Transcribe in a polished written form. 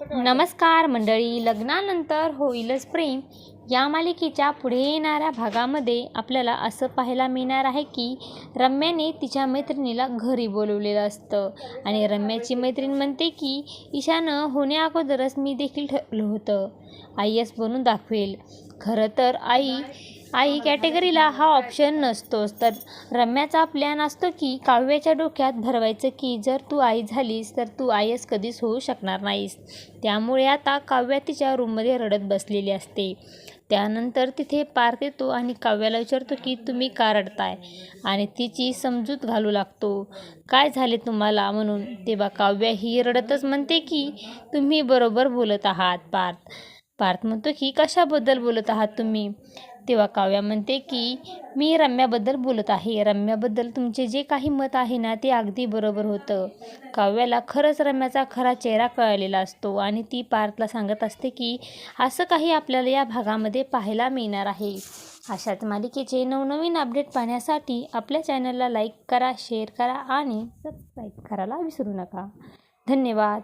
नमस्कार मंडळी, लग्नानंतर होईलच प्रेम या मालिकेच्या पुढे येणाऱ्या भागामध्ये आपल्याला असं पाहायला मिळणार आहे की रम्याने तिच्या मैत्रिणीला घरी बोलवलेलं असतं आणि रम्याची मैत्रीण म्हणते की ईशानं होण्याअगोदरच मी देखील ठरवलं होतं, आईच बनून दाखवेल. खरं तर आई कॅटेगरीला हा ऑप्शन नसतोच. तर रम्याचा प्लॅन असतो की काव्याच्या डोक्यात भरवायचं की जर तू आई झालीस तर तू आईच कधीच होऊ शकणार नाहीस. त्यामुळे आता काव्या तिच्या रूममध्ये रडत बसलेली असते. त्यानंतर तिथे पार्थ येतो आणि काव्याला विचारतो की तुम्ही का रडताय, आणि तिची समजूत घालू लागतो, काय झाले तुम्हाला म्हणून. तेव्हा काव्या ही रडतच म्हणते की तुम्ही बरोबर बोलत आहात पार्थ म्हणतो की कशाबद्दल बोलत आहात तुम्ही. तेव्हा काव्या म्हणते की मी रम्याबद्दल बोलत आहे. रम्याबद्दल तुमचे जे काही मत आहे ना ते अगदी बरोबर होतं. काव्याला खरंच रम्याचा खरा चेहरा कळलेला असतो आणि ती पार्थला सांगत असते की असं काही आपल्याला या भागामध्ये पाहायला मिळणार आहे. अशाच मालिकेचे नवनवीन अपडेट पाहण्यासाठी आपल्या चॅनलला लाईक करा, शेअर करा आणि सबस्क्राईब करायला विसरू नका. धन्यवाद.